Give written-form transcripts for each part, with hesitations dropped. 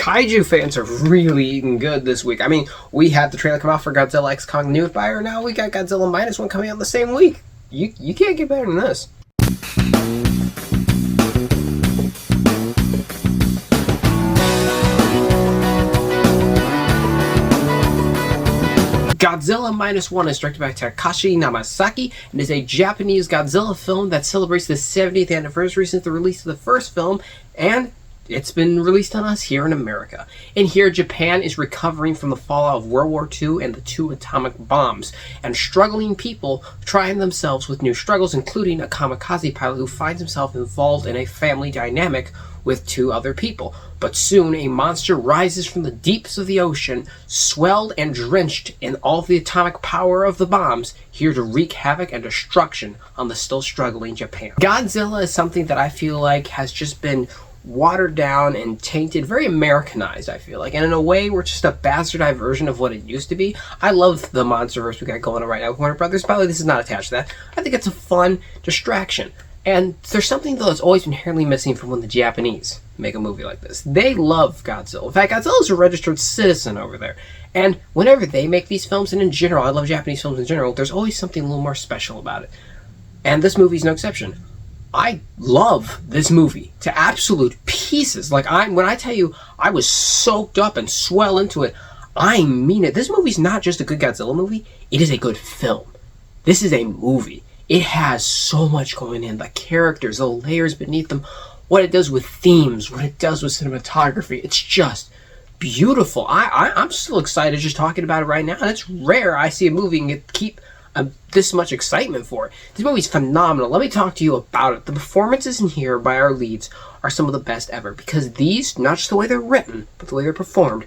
Kaiju fans are really eating good this week. I mean, we had the trailer come out for Godzilla X Kong New Fire. Now we got Godzilla Minus One coming out the same week. You can't get better than this. Godzilla Minus One is directed by Takashi Namasaki and is a Japanese Godzilla film that celebrates the 70th anniversary since the release of the first film, and it's been released on us here in America. In here, Japan is recovering from the fallout of World War II and the 2 atomic bombs, and struggling people trying themselves with new struggles, including a kamikaze pilot who finds himself involved in a family dynamic with 2 other people. But soon a monster rises from the deeps of the ocean, swelled and drenched in all the atomic power of the bombs, here to wreak havoc and destruction on the still struggling Japan. Godzilla is something that I feel like has just been watered down and tainted, very Americanized, I feel like, and in a way we're just a bastardized version of what it used to be. I love the MonsterVerse we got going on right now with Warner Brothers. By the way, this is not attached to that. I think it's a fun distraction. And there's something, though, that's always inherently missing from when the Japanese make a movie like this. They love Godzilla. In fact, Godzilla is a registered citizen over there. And whenever they make these films, and in general, I love Japanese films in general, there's always something a little more special about it. And this movie's no exception. I love this movie to absolute pieces. Like, when I tell you I was soaked up and swell into it, I mean it. This movie's not just a good Godzilla movie, it is a good film. This is a movie. It has so much going in. The characters, the layers beneath them, what it does with themes, what it does with cinematography. It's just beautiful. I'm still excited just talking about it right now. And it's rare I see a movie and keep this much excitement for it. This movie's phenomenal. Let me talk to you about it. The performances in here by our leads are some of the best ever, because these, not just the way they're written, but the way they're performed,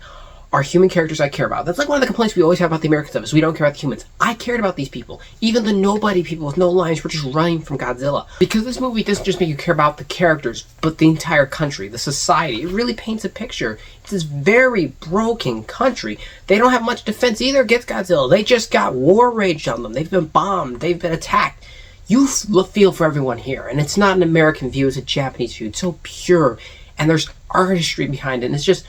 are human characters I care about. That's like one of the complaints we always have about the American stuff, is we don't care about the humans. I cared about these people. Even the nobody people with no lines were just running from Godzilla. Because this movie doesn't just make you care about the characters, but the entire country, the society. It really paints a picture. It's this very broken country. They don't have much defense either against Godzilla. They just got war raged on them. They've been bombed. They've been attacked. You feel for everyone here. And it's not an American view, it's a Japanese view. It's so pure. And there's artistry behind it. And it's just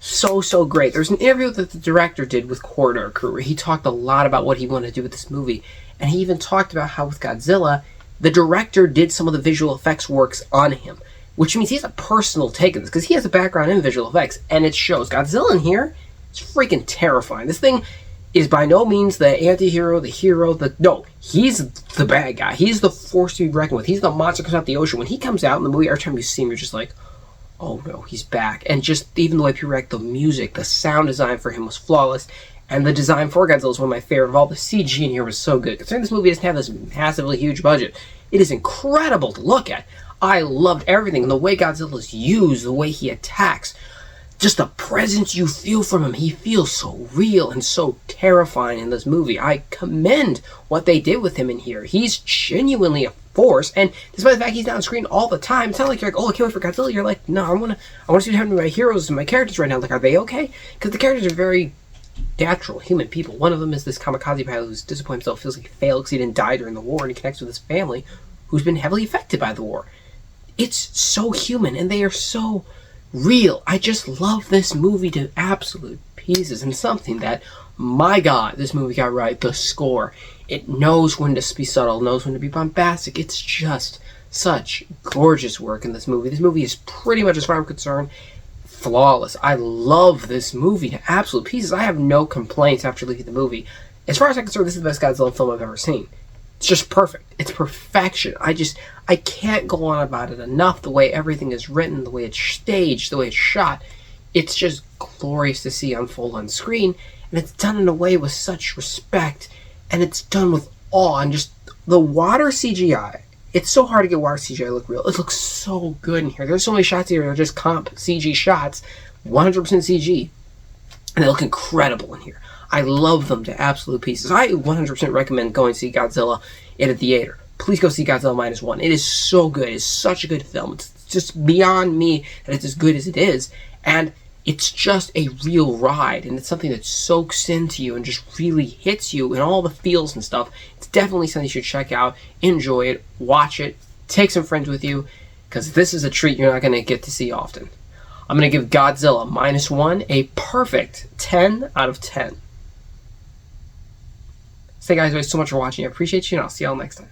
so great. There's an interview that the director did with Corridor Crew where he talked a lot about what he wanted to do with this movie, and he even talked about how with Godzilla, the director did some of the visual effects works on him, which means he has a personal take on this, because he has a background in visual effects, and it shows. Godzilla in here is freaking terrifying. This thing is by no means the anti-hero, the hero, no, he's the bad guy. He's the force to be reckoned with. He's the monster that comes out the ocean. When he comes out in the movie, every time you see him, you're just like, oh no, he's back. And just even the way people react, the music, the sound design for him was flawless. And the design for Godzilla is one of my favorite. Of all the CG in here was so good. Considering this movie doesn't have this massively huge budget, it is incredible to look at. I loved everything. And the way Godzilla is used, the way he attacks, just the presence you feel from him. He feels so real and so terrifying in this movie. I commend what they did with him in here. He's genuinely a force, and despite the fact he's not on screen all the time, it's not like you're like, oh, I can't wait for Godzilla. You're like, no, I want to see what happened to my heroes and my characters right now. Like, are they okay? Because the characters are very natural human people. One of them is this kamikaze pilot who's disappointed himself, feels like he failed because he didn't die during the war, and he connects with his family who's been heavily affected by the war. It's so human, and they are so real. I just love this movie to absolute pieces, and something that, my God, this movie got right. The score. It knows when to be subtle, knows when to be bombastic. It's just such gorgeous work in this movie. This movie is pretty much, as far as I'm concerned, flawless. I love this movie to absolute pieces. I have no complaints after leaving the movie. As far as I'm concerned, this is the best Godzilla film I've ever seen. It's just perfect. It's perfection. I can't go on about it enough. The way everything is written, the way it's staged, the way it's shot. It's just glorious to see unfold on screen. And it's done in a way with such respect. And it's done with awe. And just the water CGI. It's so hard to get water CGI to look real. It looks so good in here. There's so many shots here that are just comp CG shots. 100% CG. And they look incredible in here. I love them to absolute pieces. I 100% recommend going to see Godzilla in a theater. Please go see Godzilla Minus One. It is so good. It's such a good film. It's just beyond me that it's as good as it is. And it's just a real ride. And it's something that soaks into you and just really hits you in all the feels and stuff. It's definitely something you should check out. Enjoy it. Watch it. Take some friends with you. Because this is a treat you're not going to get to see often. I'm going to give Godzilla -1 a perfect 10 out of 10. So guys, thanks so much for watching. I appreciate you, and I'll see y'all next time.